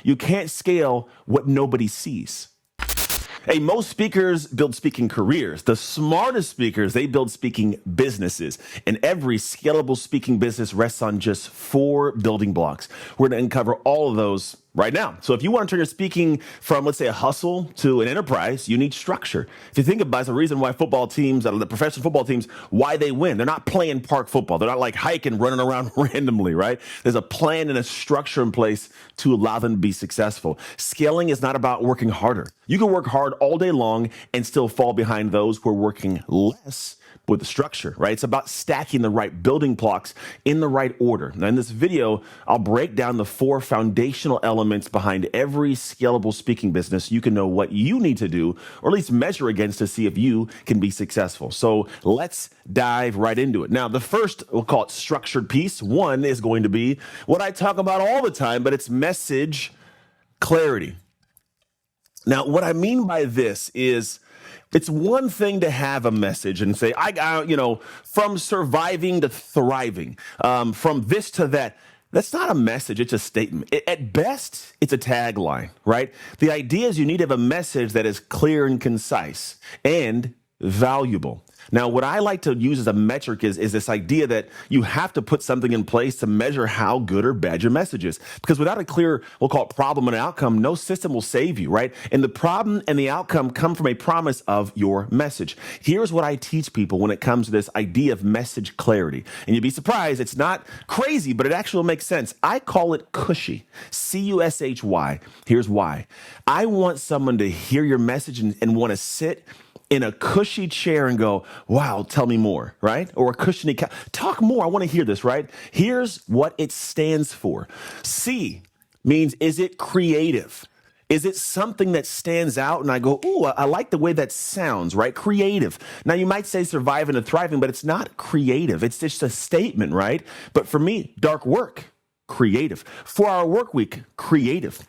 You can't scale what nobody sees. Hey, most speakers build speaking careers. The smartest speakers, they build speaking businesses. And every scalable speaking business rests on just 4 building blocks. We're going to uncover all of those right now. So if you want to turn your speaking from, let's say, a hustle to an enterprise, you need structure. If you think about it, it's the reason why football teams, the professional football teams, why they win. They're not playing park football. They're not like hiking, running around randomly, right? There's a plan and a structure in place to allow them to be successful. Scaling is not about working harder. You can work hard all day long and still fall behind those who are working less with the structure, right? It's about stacking the right building blocks in the right order. Now, in this video, I'll break down the 4 foundational elements behind every scalable speaking business. You can know what you need to do, or at least measure against to see if you can be successful. So let's dive right into it. Now, the first, we'll call it structured piece. 1 is going to be what I talk about all the time, but it's message clarity. Now, what I mean by this is, it's one thing to have a message and say, from surviving to thriving, from this to that. That's not a message. It's a statement. At best, it's a tagline, right? The idea is you need to have a message that is clear and concise and valuable. Now, what I like to use as a metric is this idea that you have to put something in place to measure how good or bad your message is. Because without a clear, we'll call it problem and outcome, no system will save you, right? And the problem and the outcome come from a promise of your message. Here's what I teach people when it comes to this idea of message clarity. And you'd be surprised, it's not crazy, but it actually makes sense. I call it cushy, C-U-S-H-Y. Here's why. I want someone to hear your message and want to sit in a cushy chair and go, wow, tell me more, right? Or a cushiony couch. Talk more. I want to hear this, right? Here's what it stands for. C means, is it creative? Is it something that stands out? And I go, ooh, I like the way that sounds, right? Creative. Now, you might say surviving and thriving, but it's not creative. It's just a statement, right? But for me, dark work, creative. 4-hour work week, creative.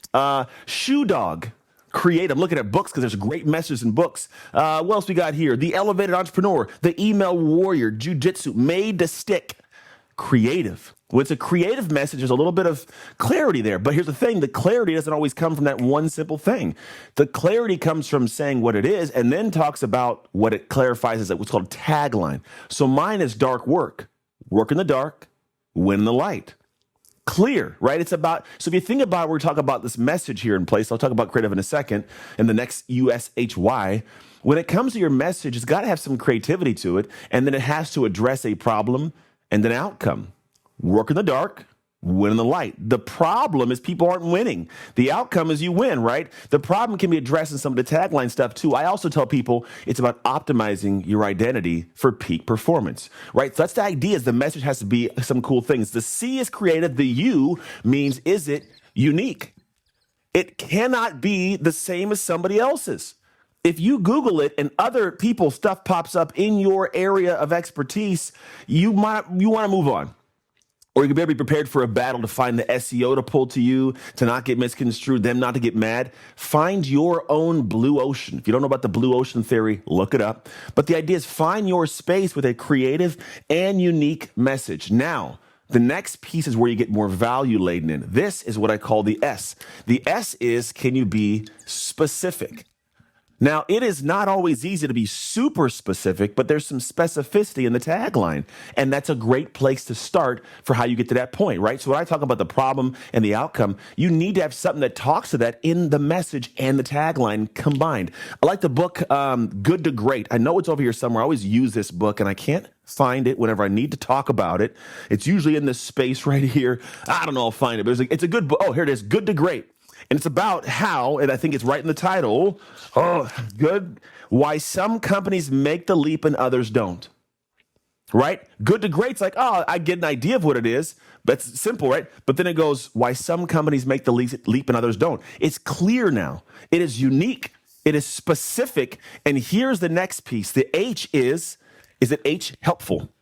Shoe dog, create. I'm looking at books because there's great messages in books. What else we got here? The elevated entrepreneur, the email warrior, jujitsu, made to stick. Creative. When it's a creative message, there's a little bit of clarity there. But here's the thing. The clarity doesn't always come from that one simple thing. The clarity comes from saying what it is and then talks about what it clarifies as what's called a tagline. So mine is dark work. Work in the dark, win in the light. Clear, right? It's about, so if you think about, we're talking about this message here in place. I'll talk about creative in a second, and the next USHY. When it comes to your message, it's got to have some creativity to it, and then it has to address a problem and an outcome. Work in the dark, win in the light. The problem is people aren't winning. The outcome is you win, right? The problem can be addressed in some of the tagline stuff too. I also tell people it's about optimizing your identity for peak performance, right? So that's the idea, is the message has to be some cool things. The C is creative. The U means, is it unique? It cannot be the same as somebody else's. If you Google it and other people's stuff pops up in your area of expertise, you want to move on. Or you can better be prepared for a battle to find the SEO to pull to you, to not get misconstrued, them not to get mad. Find your own blue ocean. If you don't know about the blue ocean theory, look it up. But the idea is find your space with a creative and unique message. Now, the next piece is where you get more value laden in. This is what I call the S. The S is, can you be specific? Now, it is not always easy to be super specific, but there's some specificity in the tagline. And that's a great place to start for how you get to that point, right? So when I talk about the problem and the outcome, you need to have something that talks to that in the message and the tagline combined. I like the book, Good to Great. I know it's over here somewhere. I always use this book and I can't find it whenever I need to talk about it. It's usually in this space right here. I don't know, I'll find it, but it's a good book. Oh, here it is, Good to Great. And it's about how, and I think it's right in the title, why some companies make the leap and others don't. Right? Good to great's like, oh, I get an idea of what it is. That's simple, right? But then it goes, why some companies make the leap and others don't. It's clear now. It is unique. It is specific. And here's the next piece. The H is it H helpful?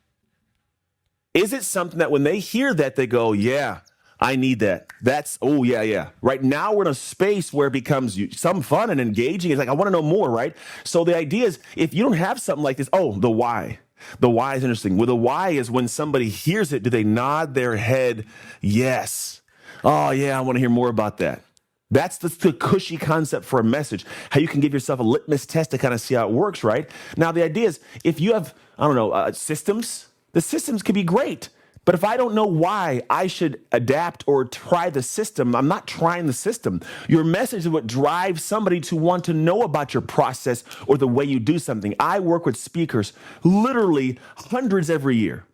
Is it something that when they hear that, they go, yeah, I need that. That's, oh, yeah. Right now we're in a space where it becomes some fun and engaging. It's like, I want to know more, right? So the idea is, if you don't have something like this, the why. The why is interesting. Well, the why is when somebody hears it, do they nod their head? Yes. Oh, yeah, I want to hear more about that. That's the cushy concept for a message, how you can give yourself a litmus test to kind of see how it works, right? Now, the idea is if you have, I don't know, systems, the systems can be great. But if I don't know why I should adapt or try the system, I'm not trying the system. Your message is what drives somebody to want to know about your process or the way you do something. I work with speakers, literally hundreds every year.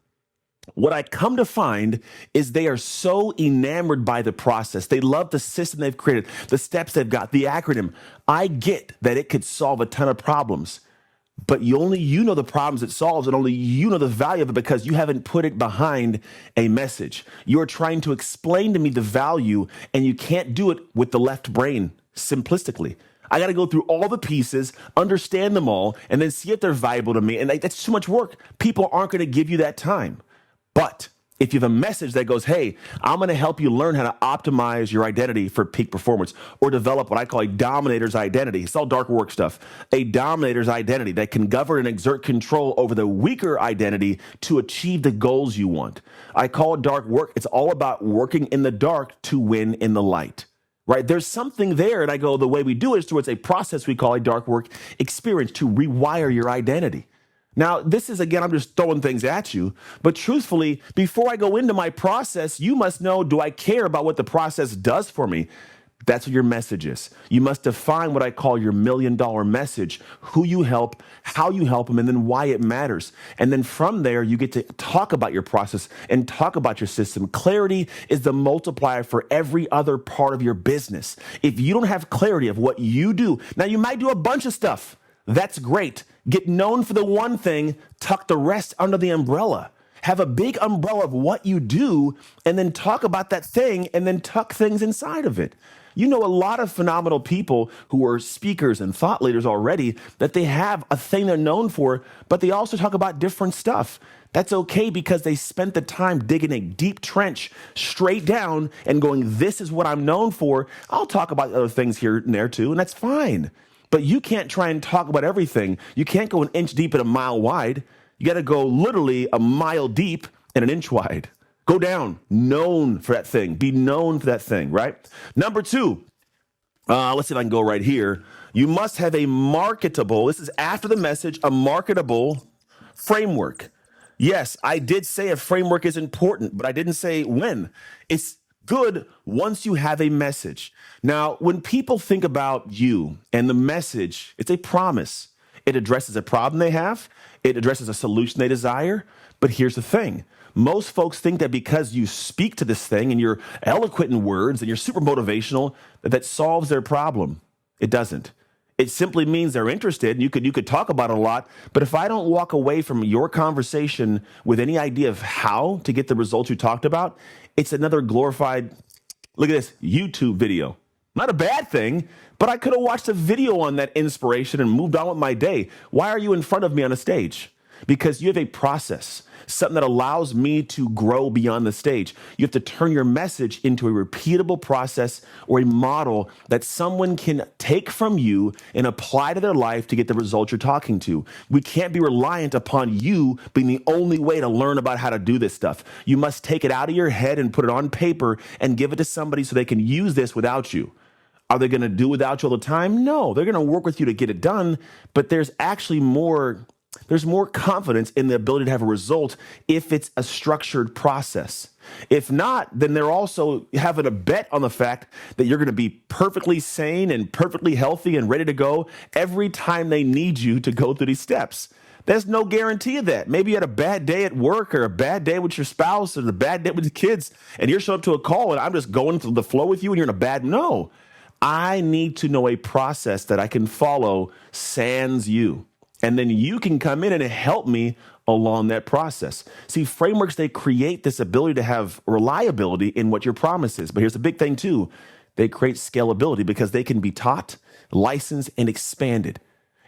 What I come to find is they are so enamored by the process. They love the system they've created, the steps they've got, the acronym. I get that it could solve a ton of problems, but you know the problems it solves, and only you know the value of it because you haven't put it behind a message. You're trying to explain to me the value, and you can't do it with the left brain simplistically. I got to go through all the pieces, understand them all, and then see if they're valuable to me. And that's too much work. People aren't going to give you that time. But if you have a message that goes, hey, I'm going to help you learn how to optimize your identity for peak performance or develop what I call a dominator's identity. It's all dark work stuff. A dominator's identity that can govern and exert control over the weaker identity to achieve the goals you want. I call it dark work. It's all about working in the dark to win in the light. Right? There's something there. And I go, the way we do it is towards a process we call a dark work experience to rewire your identity. Now, this is, again, I'm just throwing things at you, but truthfully, before I go into my process, you must know, do I care about what the process does for me? That's what your message is. You must define what I call your $1 million message, who you help, how you help them, and then why it matters. And then from there, you get to talk about your process and talk about your system. Clarity is the multiplier for every other part of your business. If you don't have clarity of what you do, now you might do a bunch of stuff. That's great. Get known for the one thing, tuck the rest under the umbrella. Have a big umbrella of what you do, and then talk about that thing, and then tuck things inside of it. You know a lot of phenomenal people who are speakers and thought leaders already that they have a thing they're known for, but they also talk about different stuff. That's okay because they spent the time digging a deep trench straight down and going, this is what I'm known for. I'll talk about other things here and there too, and that's fine. But you can't try and talk about everything. You can't go an inch deep and a mile wide. You got to go literally a mile deep and an inch wide. Go down, known for that thing. Be known for that thing, right? Number two, let's see if I can go right here. You must have a marketable, this is after the message, a marketable framework. Yes, I did say a framework is important, but I didn't say when. It's good once you have a message. Now, when people think about you and the message, it's a promise. It addresses a problem they have. It addresses a solution they desire. But here's the thing. Most folks think that because you speak to this thing and you're eloquent in words and you're super motivational, that solves their problem. It doesn't. It simply means they're interested. You could talk about it a lot, but if I don't walk away from your conversation with any idea of how to get the results you talked about, it's another glorified, look at this, YouTube video. Not a bad thing, but I could have watched a video on that inspiration and moved on with my day. Why are you in front of me on a stage? Because you have a process, something that allows me to grow beyond the stage. You have to turn your message into a repeatable process or a model that someone can take from you and apply to their life to get the results you're talking to. We can't be reliant upon you being the only way to learn about how to do this stuff. You must take it out of your head and put it on paper and give it to somebody so they can use this without you. Are they going to do without you all the time? No, they're going to work with you to get it done, but there's actually more confidence in the ability to have a result if it's a structured process. If not, then they're also having a bet on the fact that you're going to be perfectly sane and perfectly healthy and ready to go every time they need you to go through these steps. There's no guarantee of that. Maybe you had a bad day at work or a bad day with your spouse or a bad day with the kids, and you're showing up to a call and I'm just going through the flow with you and you're in a bad, no. I need to know a process that I can follow sans you. And then you can come in and help me along that process. See, frameworks, they create this ability to have reliability in what your promise is. But here's the big thing too. They create scalability because they can be taught, licensed, and expanded.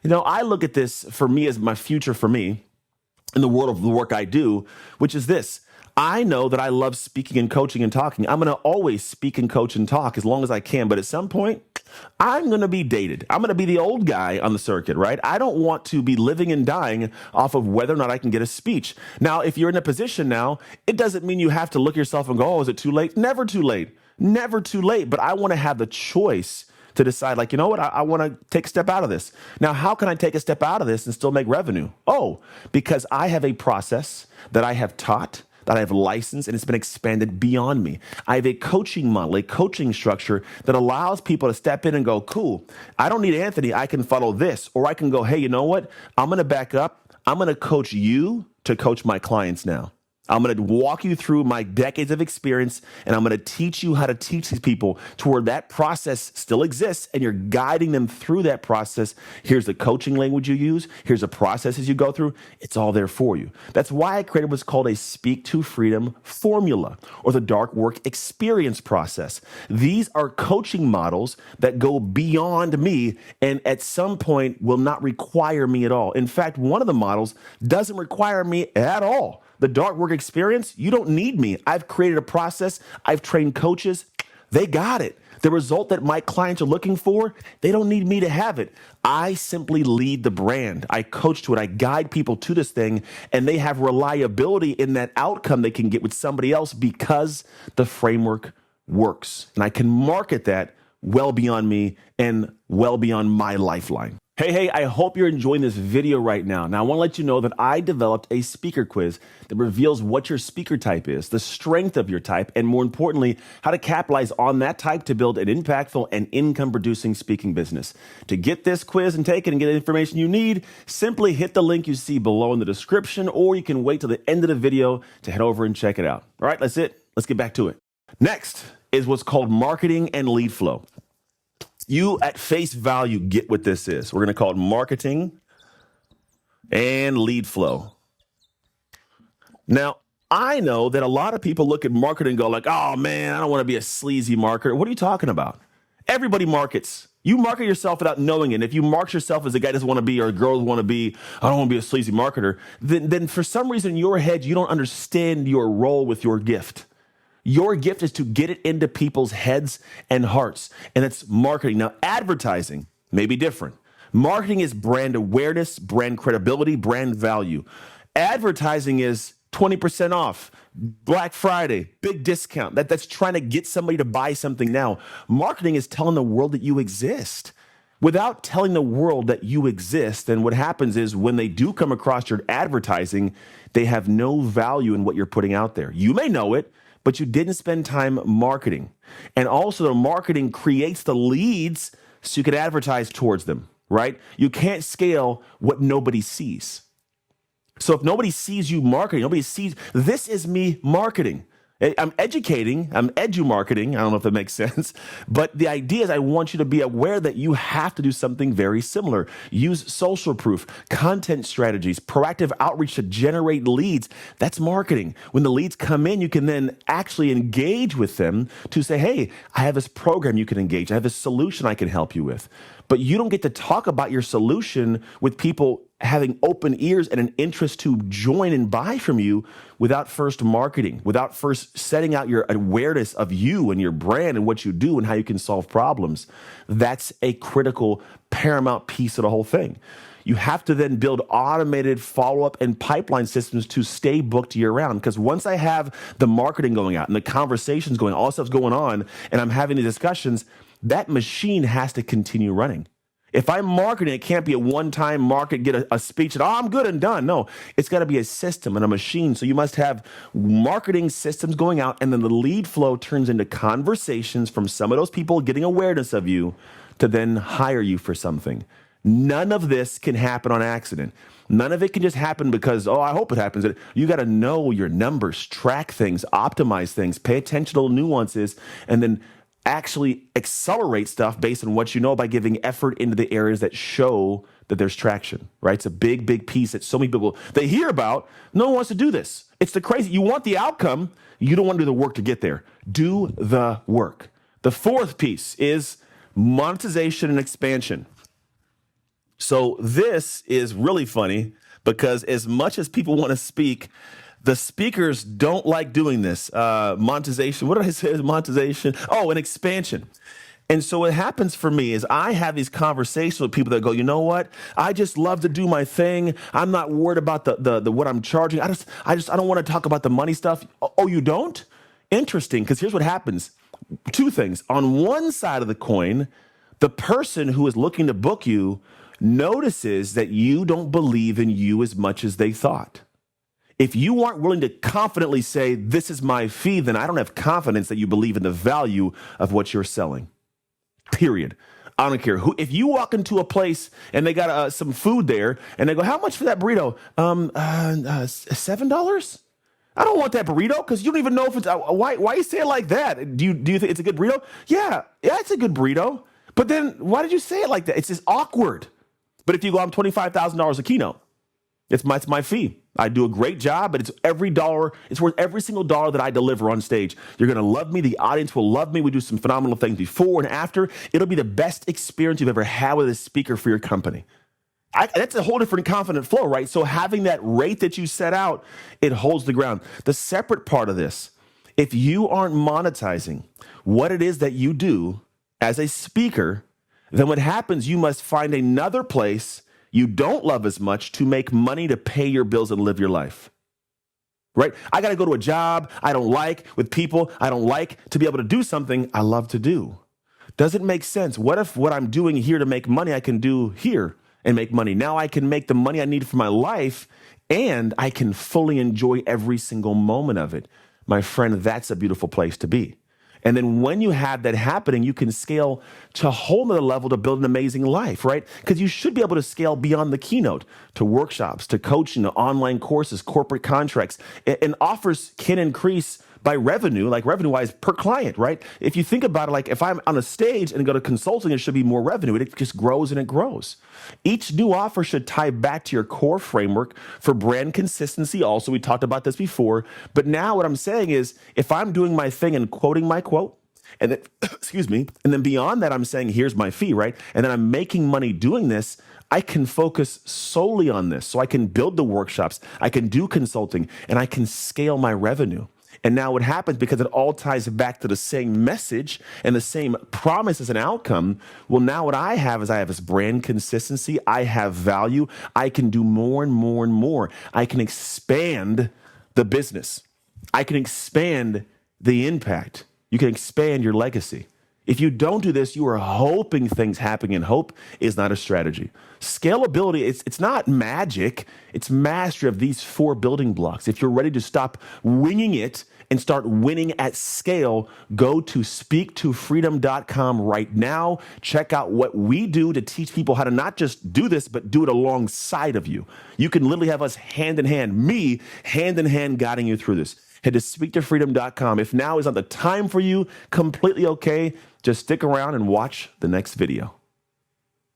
You know, I look at this for me as my future for me in the world of the work I do, which is this. I know that I love speaking and coaching and talking. I'm going to always speak and coach and talk as long as I can. But at some point, I'm going to be dated. I'm going to be the old guy on the circuit, right? I don't want to be living and dying off of whether or not I can get a speech. Now, if you're in a position now, it doesn't mean you have to look at yourself and go, oh, is it too late? Never too late. Never too late, but I want to have the choice to decide, like, you know what, I want to take a step out of this. Now, how can I take a step out of this and still make revenue? Oh, because I have a process that I have taught, that I have licensed, and it's been expanded beyond me. I have a coaching model, a coaching structure that allows people to step in and go, cool, I don't need Anthony, I can follow this. Or I can go, hey, you know what, I'm going to back up. I'm going to coach you to coach my clients now. I'm going to walk you through my decades of experience, and I'm going to teach you how to teach these people to where that process still exists, and you're guiding them through that process. Here's the coaching language you use. Here's the processes you go through. It's all there for you. That's why I created what's called a Speak to Freedom formula, or the dark work experience process. These are coaching models that go beyond me and at some point will not require me at all. In fact, one of the models doesn't require me at all. The dark work experience, you don't need me. I've created a process. I've trained coaches. They got it. The result that my clients are looking for, they don't need me to have it. I simply lead the brand. I coach to it. I guide people to this thing, and they have reliability in that outcome they can get with somebody else because the framework works. And I can market that well beyond me and well beyond my lifeline. Hey, I hope you're enjoying this video right now. Now, I want to let you know that I developed a speaker quiz that reveals what your speaker type is, the strength of your type, and more importantly, how to capitalize on that type to build an impactful and income-producing speaking business. To get this quiz and take it and get the information you need, simply hit the link you see below in the description, or you can wait till the end of the video to head over and check it out. All right, that's it. Let's get back to it. Next is what's called marketing and lead flow. You at face value get what this is. We're going to call it marketing and lead flow. Now, I know that a lot of people look at marketing and go like, oh man, I don't want to be a sleazy marketer. What are you talking about? Everybody markets. You market yourself without knowing it. And if you market yourself as a guy doesn't want to be or a girl doesn't want to be, I don't want to be a sleazy marketer, then for some reason in your head, you don't understand your role with your gift. Your gift is to get it into people's heads and hearts, and it's marketing. Now, advertising may be different. Marketing is brand awareness, brand credibility, brand value. Advertising is 20% off, Black Friday, big discount. That's trying to get somebody to buy something now. Marketing is telling the world that you exist. Without telling the world that you exist, then what happens is when they do come across your advertising, they have no value in what you're putting out there. You may know it, but you didn't spend time marketing. And also the marketing creates the leads so you could advertise towards them, right? You can't scale what nobody sees. So if nobody sees you marketing, nobody sees, this is me marketing. I'm educating, I'm edu-marketing. I don't know if that makes sense. But the idea is I want you to be aware that you have to do something very similar. Use social proof, content strategies, proactive outreach to generate leads. That's marketing. When the leads come in, you can then actually engage with them to say, hey, I have this program you can engage. I have this solution I can help you with. But you don't get to talk about your solution with people having open ears and an interest to join and buy from you without first marketing, without first setting out your awareness of you and your brand and what you do and how you can solve problems. That's a critical, paramount piece of the whole thing. You have to then build automated follow-up and pipeline systems to stay booked year-round. Because once I have the marketing going out and the conversations going, all stuff's going on, and I'm having the discussions, that machine has to continue running. If I'm marketing, it can't be a one-time market, get a speech, and I'm good and done. No, it's got to be a system and a machine. So you must have marketing systems going out, and then the lead flow turns into conversations from some of those people getting awareness of you to then hire you for something. None of this can happen on accident. None of it can just happen because, oh, I hope it happens. You got to know your numbers, track things, optimize things, pay attention to the nuances, and then actually accelerate stuff based on what you know by giving effort into the areas that show that there's traction, right? It's a big, big piece that so many people, they hear about. No one wants to do this. It's the crazy. You want the outcome. You don't want to do the work to get there. Do the work. The fourth piece is monetization and expansion. So this is really funny because as much as people want to speak, the speakers don't like doing this. Monetization. What did I say? Monetization. Oh, and expansion. And so what happens for me is I have these conversations with people that go, you know what? I just love to do my thing. I'm not worried about the what I'm charging. I don't want to talk about the money stuff. Oh, you don't? Interesting, because here's what happens. Two things. On one side of the coin, the person who is looking to book you notices that you don't believe in you as much as they thought. If you aren't willing to confidently say, this is my fee, then I don't have confidence that you believe in the value of what you're selling. Period. I don't care who. If you walk into a place and they got some food there and they go, how much for that burrito? $7? I don't want that burrito because you don't even know if it's, why you say it like that? Do you think it's a good burrito? Yeah, it's a good burrito. But then why did you say it like that? It's just awkward. But if you go, I'm $25,000 a keynote. It's my fee. I do a great job, but it's worth every single dollar that I deliver on stage. You're going to love me. The audience will love me. We do some phenomenal things before and after. It'll be the best experience you've ever had with a speaker for your company. That's a whole different confident flow, right? So having that rate that you set out, it holds the ground. The separate part of this, if you aren't monetizing what it is that you do as a speaker, then what happens, you must find another place you don't love as much to make money to pay your bills and live your life, right? I got to go to a job I don't like with people I don't like to be able to do something I love to do. Does it make sense? What if what I'm doing here to make money, I can do here and make money? Now I can make the money I need for my life and I can fully enjoy every single moment of it. My friend, that's a beautiful place to be. And then when you have that happening, you can scale to a whole nother level to build an amazing life, right? Because you should be able to scale beyond the keynote to workshops, to coaching, to online courses, corporate contracts, and offers can increase by revenue, like revenue-wise per client, right? If you think about it, like if I'm on a stage and go to consulting, it should be more revenue. It just grows and it grows. Each new offer should tie back to your core framework for brand consistency. Also, we talked about this before, but now what I'm saying is if I'm doing my thing and quoting my quote, and then, excuse me, and then beyond that, I'm saying, here's my fee, right? And then I'm making money doing this, I can focus solely on this. So I can build the workshops, I can do consulting, and I can scale my revenue. And now what happens, because it all ties back to the same message and the same promise as an outcome, well, now what I have is this brand consistency. I have value. I can do more and more and more. I can expand the business. I can expand the impact. You can expand your legacy. If you don't do this, you are hoping things happen, and hope is not a strategy. Scalability, it's not magic. It's mastery of these 4 building blocks. If you're ready to stop winging it and start winning at scale, go to speaktofreedom.com right now. Check out what we do to teach people how to not just do this, but do it alongside of you. You can literally have us hand in hand, me hand in hand guiding you through this. Head to speaktofreedom.com. If now is not the time for you, completely okay. Just stick around and watch the next video.